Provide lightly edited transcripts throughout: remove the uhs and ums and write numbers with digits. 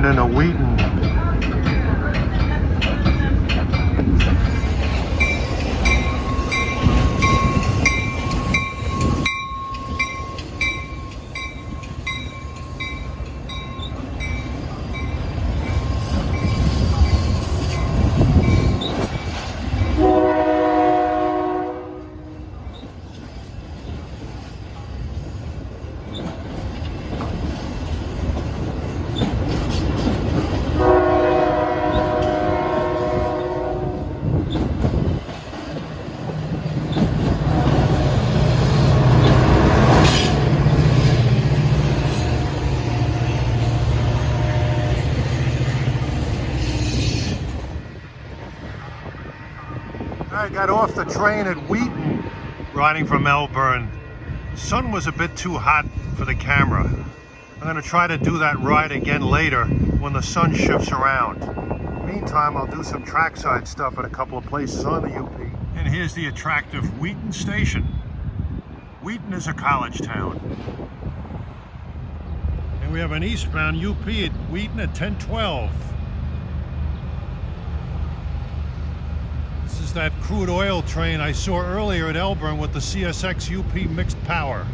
into Wheaton. I got off the train at Wheaton, riding from Melbourne. The sun was a bit too hot for the camera. I'm going to try to do that ride again later when the sun shifts around. Meantime, I'll do some trackside stuff at a couple of places on the UP. And here's the attractive Wheaton station. Wheaton is a college town. And we have an eastbound UP at Wheaton at 10:12. This is that crude oil train I saw earlier at Elburn with the CSX UP mixed power.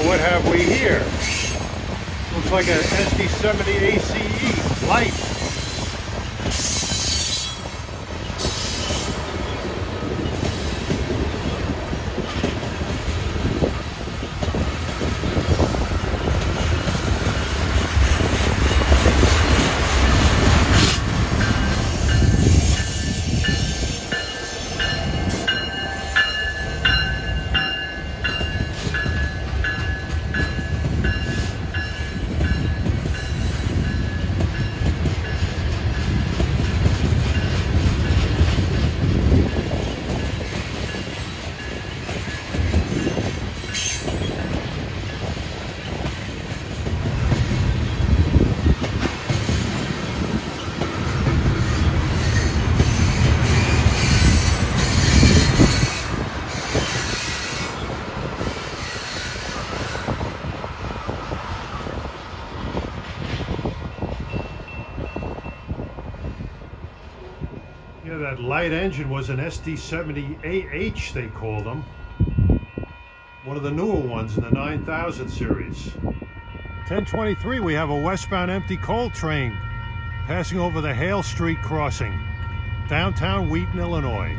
What have we here? Looks like an SD70 ACE light. Yeah, that light engine was an SD70AH, they called them. One of the newer ones in the 9000 series. 10:23, we have a westbound empty coal train passing over the Hale Street crossing, downtown Wheaton, Illinois.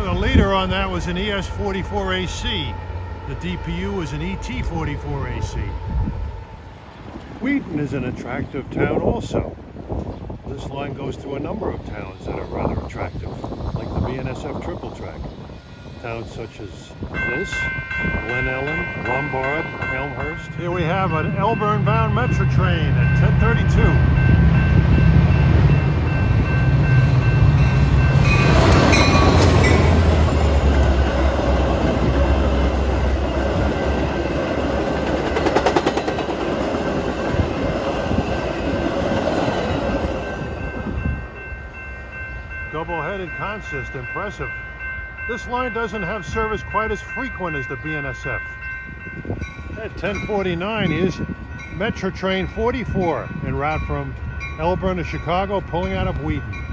The leader on that was an ES44AC. The DPU was an ET44AC. Wheaton is an attractive town also. This line goes through a number of towns that are rather attractive, like the BNSF triple track. Towns such as this, Glen Ellen, Lombard, Elmhurst. Here we have an Elburn-bound Metra train at 10:32. Double-headed consist, impressive. This line doesn't have service quite as frequent as the BNSF. At 10:49 is Metra train 44 en route from Elburn to Chicago, pulling out of Wheaton.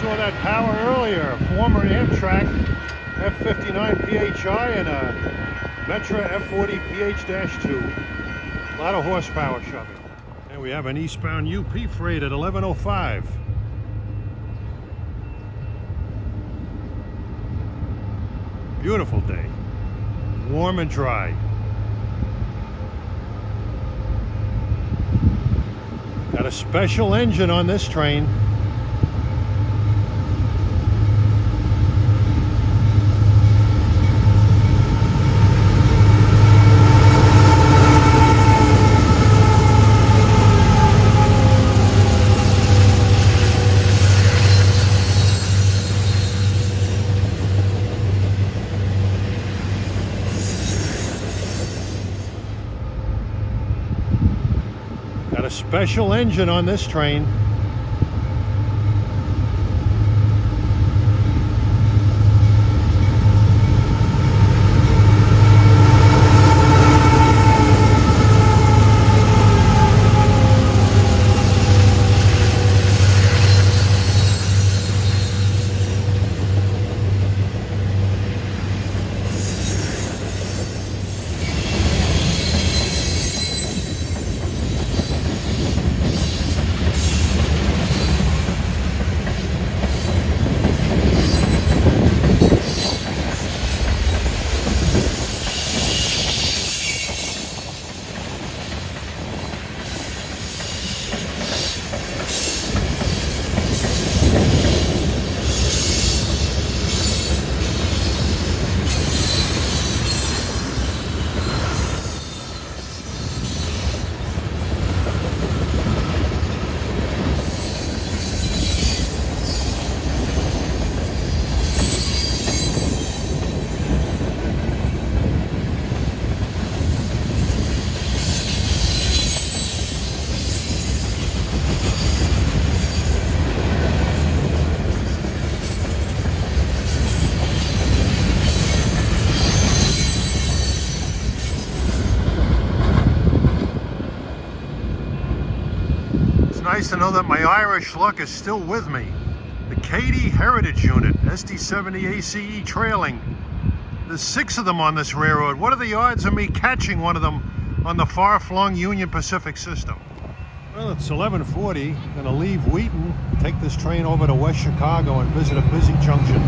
Saw that power earlier, former Amtrak F59 PHI and a Metra F40 PH-2. A lot of horsepower shoving. And we have an eastbound UP freight at 11:05. Beautiful day, warm and dry. Got a special engine on this train. Got a special engine on this train. Nice to know that my Irish luck is still with me. The Katy Heritage Unit, SD70 ACE trailing. There's 6 of them on this railroad. What are the odds of me catching one of them on the far-flung Union Pacific system? Well, it's 11:40. I'm gonna leave Wheaton, take this train over to West Chicago and visit a busy junction.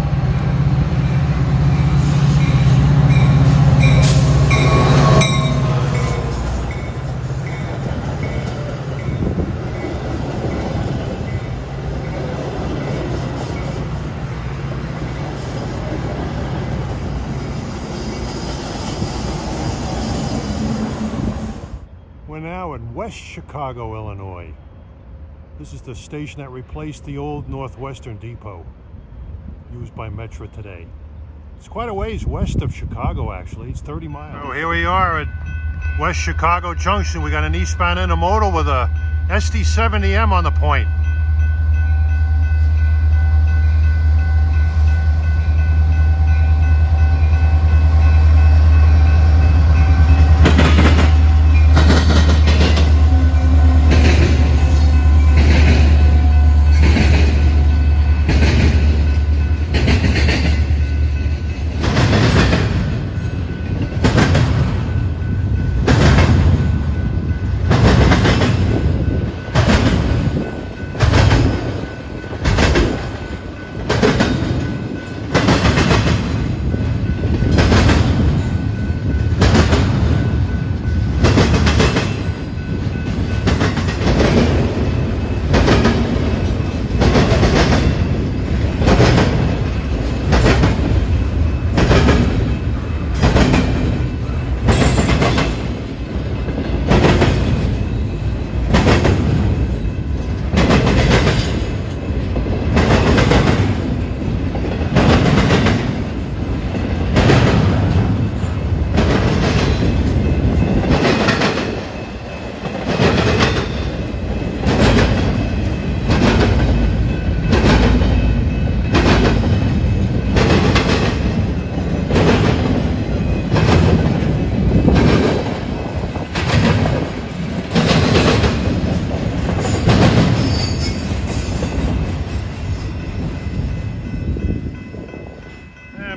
We're now in West Chicago, Illinois. This is the station that replaced the old Northwestern Depot used by Metra today. It's quite a ways west of Chicago, actually. It's 30 miles. Oh, here we are at West Chicago Junction. We got an eastbound intermodal with a SD70M on the point.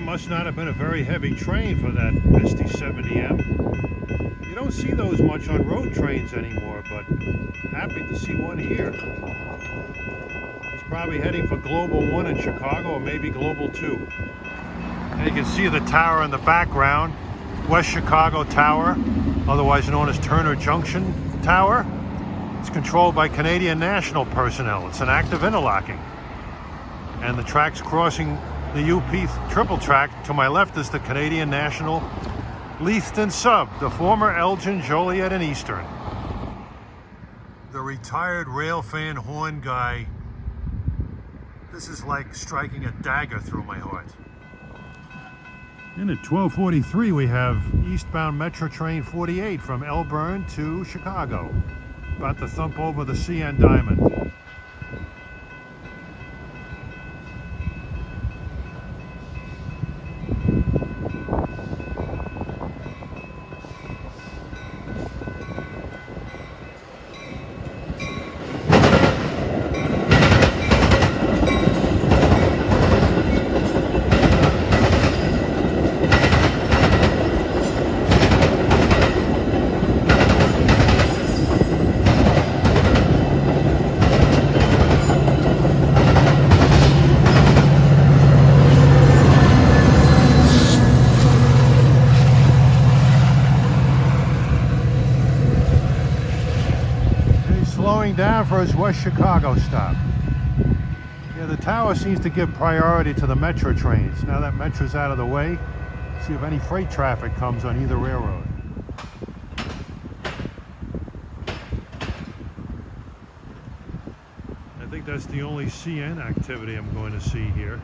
Must not have been a very heavy train for that SD70M. You don't see those much on road trains anymore, but happy to see one here. He's probably heading for Global 1 in Chicago, or maybe Global 2. And you can see the tower in the background, West Chicago Tower, otherwise known as Turner Junction Tower. It's controlled by Canadian National personnel. It's an active interlocking. And the tracks crossing the UP triple track to my left is the Canadian National Wheaton sub, the former Elgin, Joliet, and Eastern. The retired railfan horn guy. This is like striking a dagger through my heart. And at 12:43 we have eastbound Metra train 48 from Elburn to Chicago. About to thump over the CN Diamond. Down for his West Chicago stop. Yeah, the tower seems to give priority to the Metra trains. Now that Metra's out of the way, see if any freight traffic comes on either railroad. I think that's the only CN activity I'm going to see here.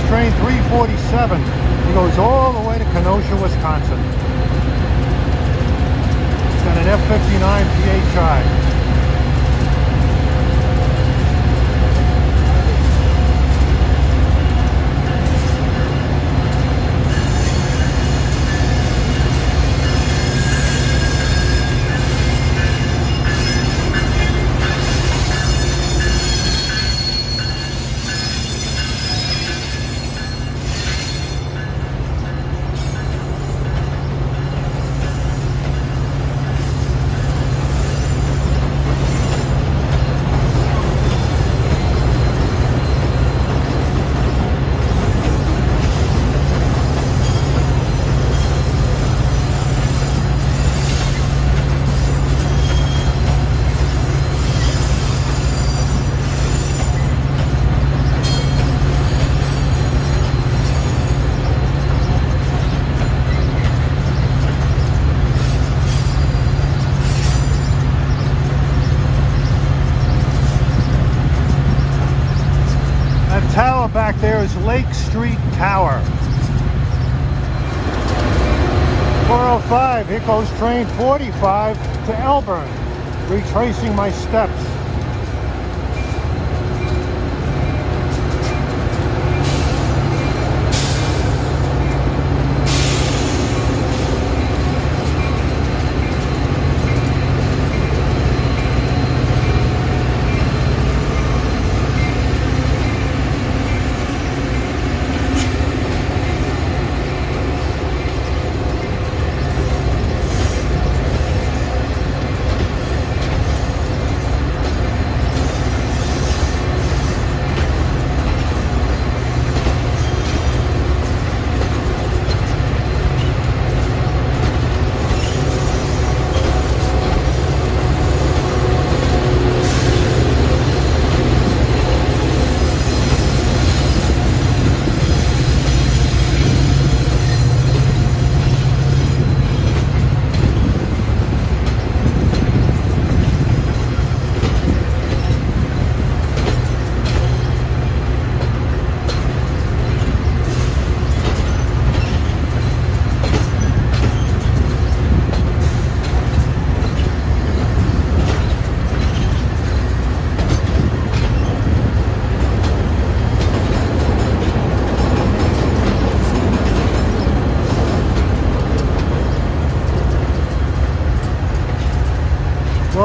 Train 347. He goes all the way to Kenosha, Wisconsin. It's got an F59 PHI. back there is Lake Street Tower. 405, here goes train 45 to Elburn. Retracing my steps.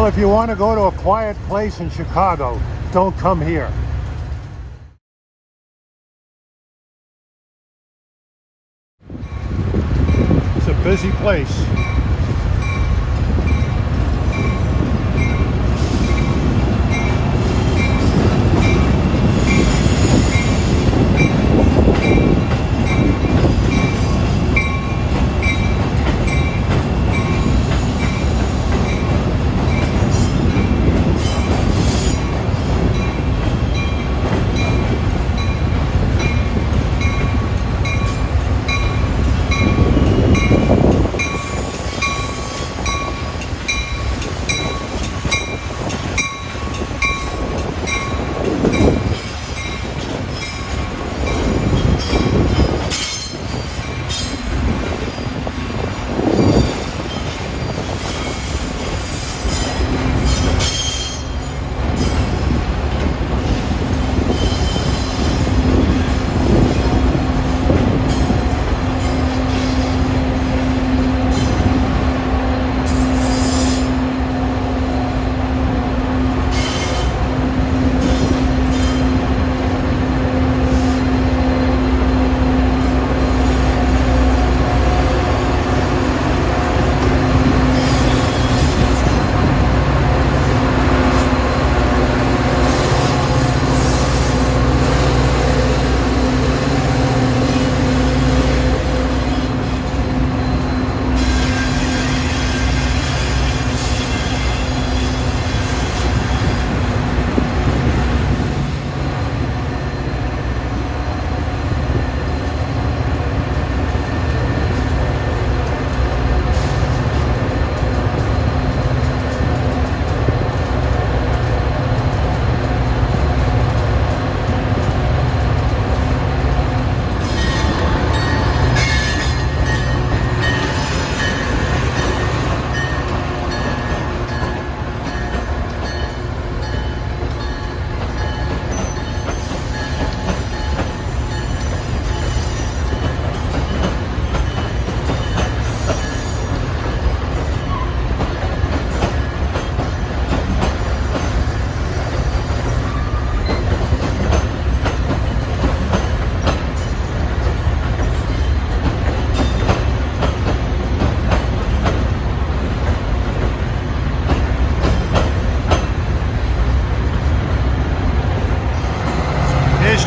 Well, if you want to go to a quiet place in Chicago, don't come here. It's a busy place.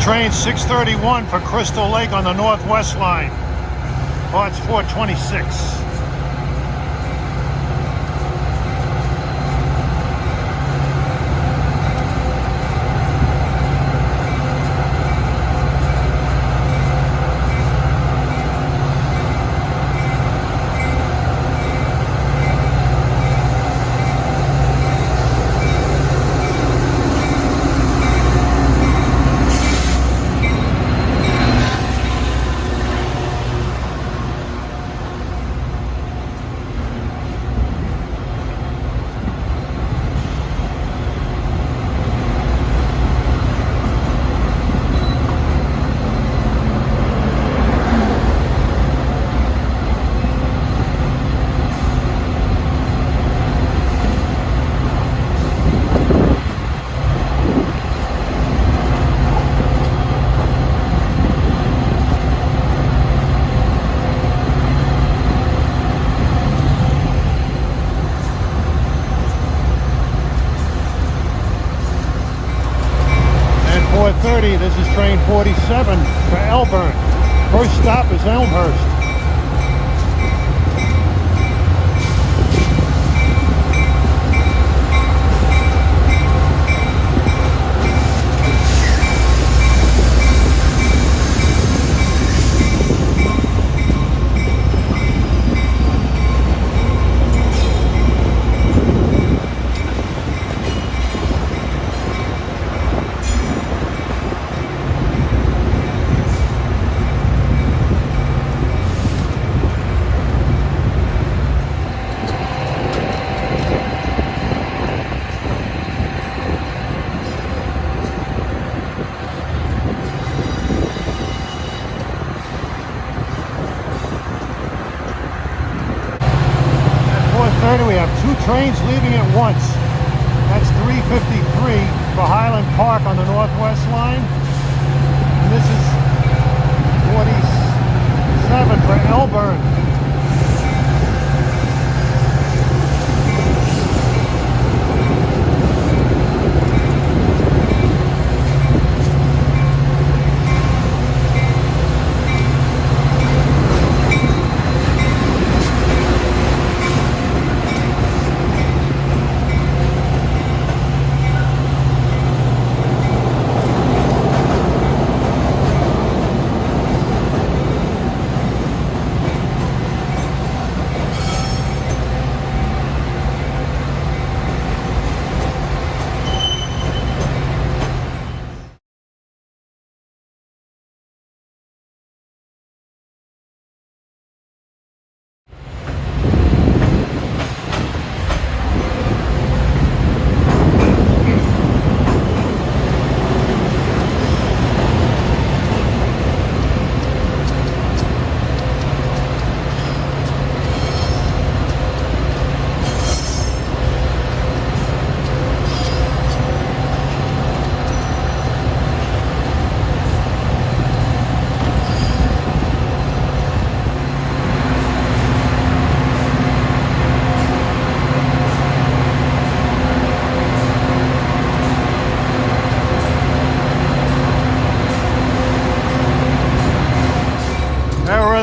Train 631 for Crystal Lake on the Northwest Line. Parts 426. This is train 47 for Elburn. First stop is Elmhurst. We have two trains leaving at once. That's 3:53 for Highland Park on the Northwest Line. And this is 47 for Elburn.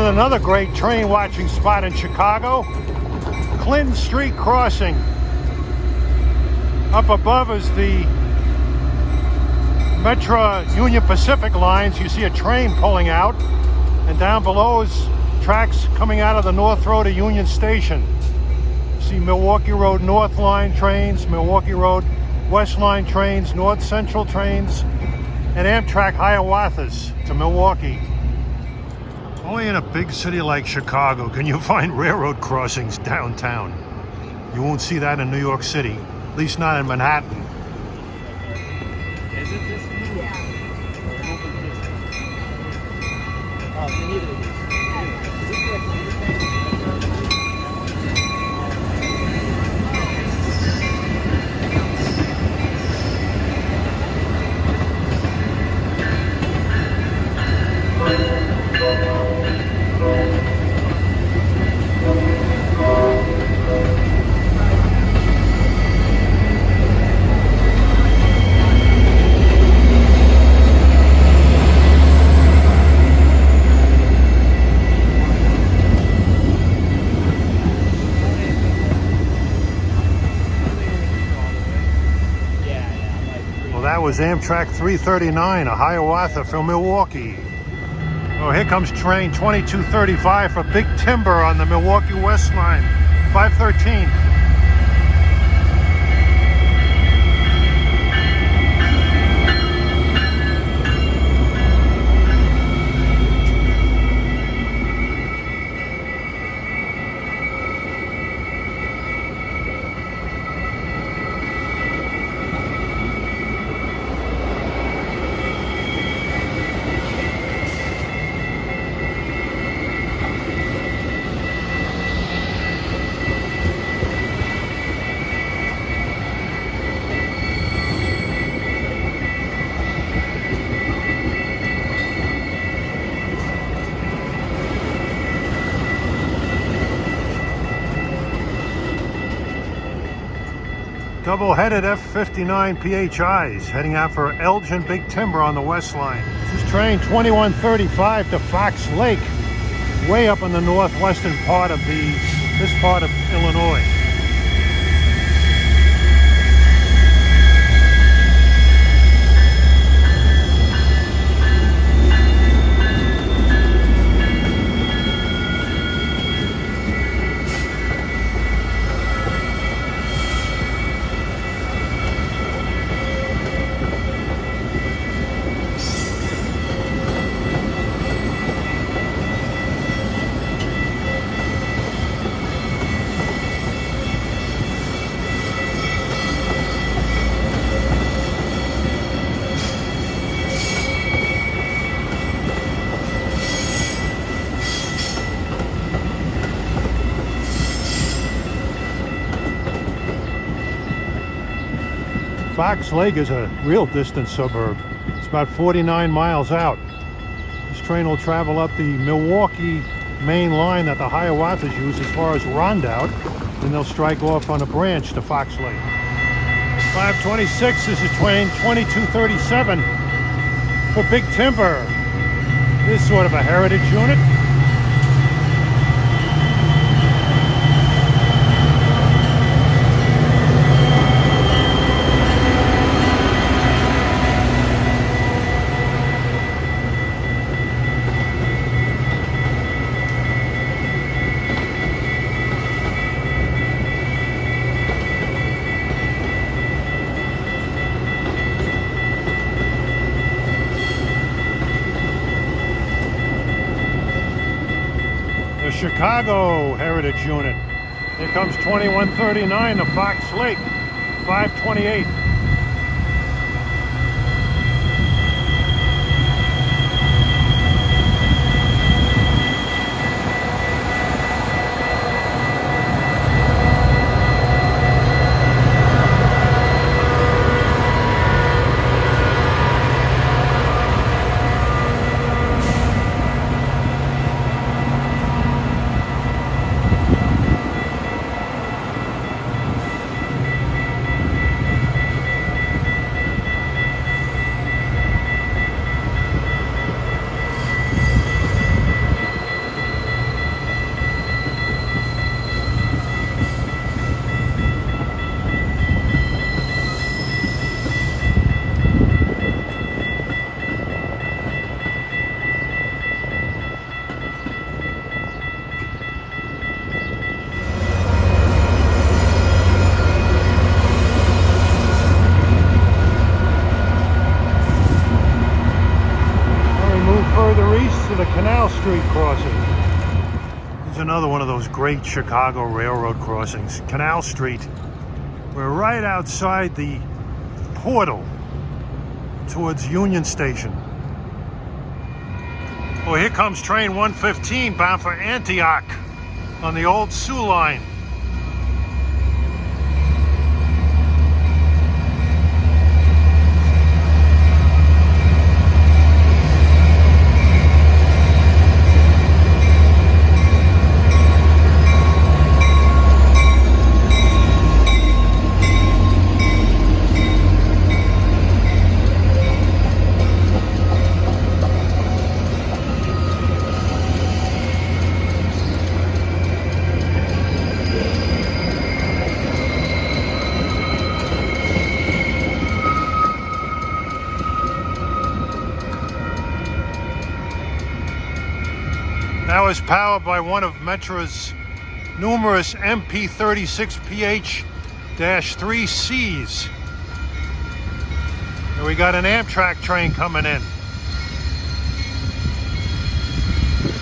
Another great train watching spot in Chicago, Clinton Street crossing. Up above is the Metra Union Pacific lines. You see a train pulling out, and down below is tracks coming out of the North Road of Union Station. You see Milwaukee Road North Line trains, Milwaukee Road West Line trains, North Central trains, and Amtrak Hiawatha's to Milwaukee. Only in a big city like Chicago can you find railroad crossings downtown. You won't see that in New York City, at least not in Manhattan. Is it this one? Yeah. Oh, neither of these. Is this the That was Amtrak 339, a Hiawatha from Milwaukee. Oh, here comes train 2235 for Big Timber on the Milwaukee West Line, 513. Double-headed F-59 PHIs heading out for Elgin Big Timber on the West Line. This is train 2135 to Fox Lake, way up in the northwestern part of this part of Illinois. Fox Lake is a real distant suburb. It's about 49 miles out. This train will travel up the Milwaukee main line that the Hiawathas use as far as Rondout, and they'll strike off on a branch to Fox Lake. 526, this is train 2237 for Big Timber. This is sort of a heritage unit. The Chicago Heritage Unit. Here comes 2139 to Fox Lake, 528. To the Canal Street crossing. Here's another one of those great Chicago railroad crossings. Canal Street. We're right outside the portal towards Union Station. Oh, here comes train 115 bound for Antioch on the old Sioux line. Now is powered by one of Metra's numerous MP36PH-3Cs. And we got an Amtrak train coming in.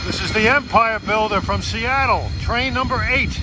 This is the Empire Builder from Seattle, train number 8.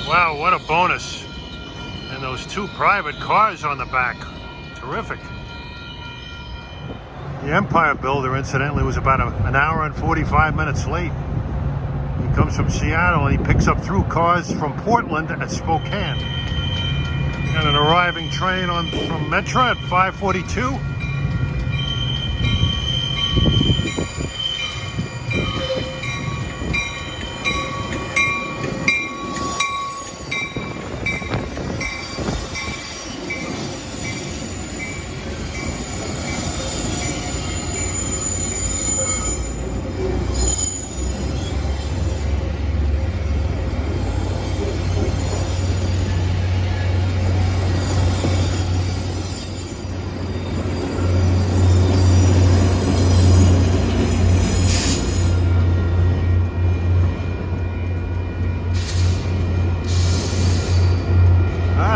Wow, what a bonus. And those two private cars on the back. Terrific. The Empire Builder, incidentally, was about an hour and 45 minutes late. He comes from Seattle and he picks up through cars from Portland at Spokane. And an arriving train from Metra at 5:42.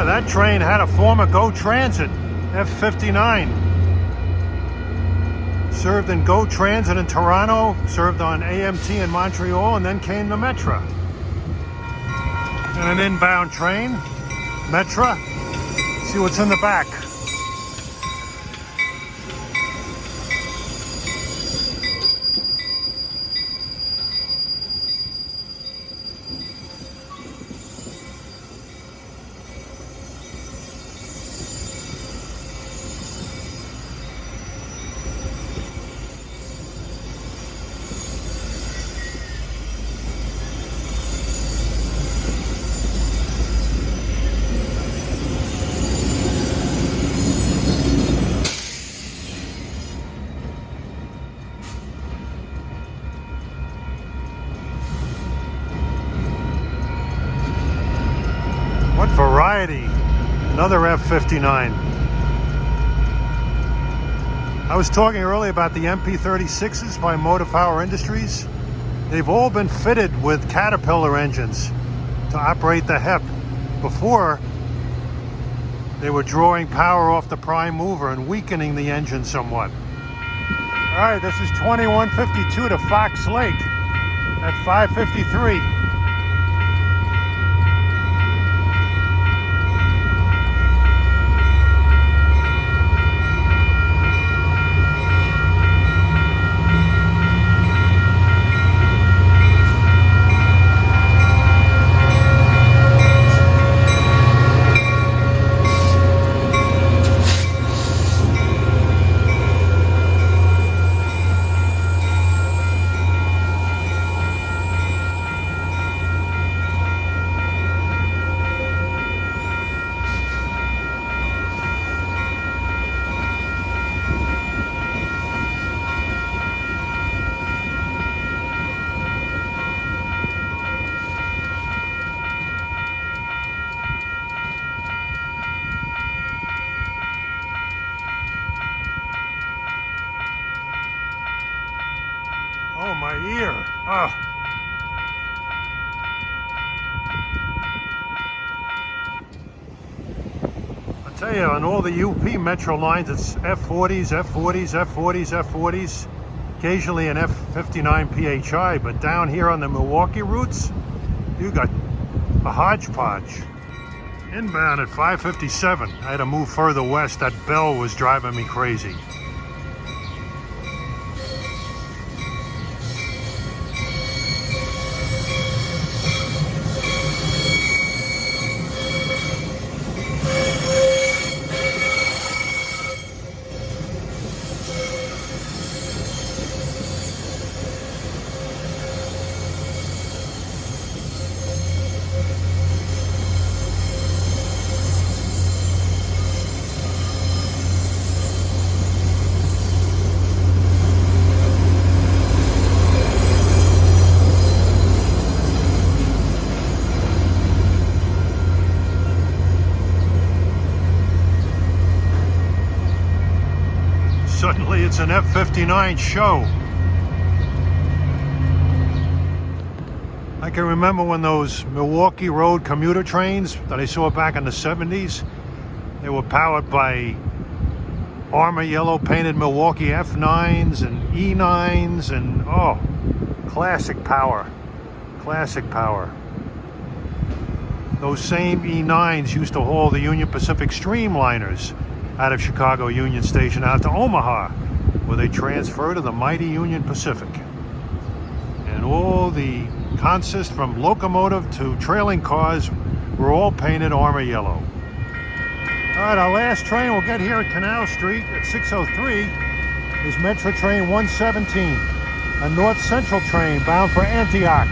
That train had a former GO Transit, F59. Served in GO Transit in Toronto, served on AMT in Montreal, and then came the Metra. And an inbound train, Metra. See what's in the back. What variety? Another F59. I was talking earlier about the MP36s by Motor Power Industries. They've all been fitted with Caterpillar engines to operate the HEP. Before, they were drawing power off the prime mover and weakening the engine somewhat. All right, this is 2152 to Fox Lake at 5:53. Oh, my ear. Oh. I tell you, on all the UP Metro lines, it's F40s, F40s, F40s, F40s, occasionally an F59 PHI, but down here on the Milwaukee routes, you got a hodgepodge. Inbound at 5:57. I had to move further west. That bell was driving me crazy. Suddenly it's an F59 show. I can remember when those Milwaukee Road commuter trains that I saw back in the 70s, they were powered by armor yellow painted Milwaukee F9s and E9s and classic power. Classic power. those same E9s used to haul the Union Pacific Streamliners out of Chicago Union Station out to Omaha, where they transfer to the mighty Union Pacific. And all the consist from locomotive to trailing cars were all painted armor yellow. All right, our last train we'll get here at Canal Street at 6:03 is Metra train 117, a north central train bound for Antioch.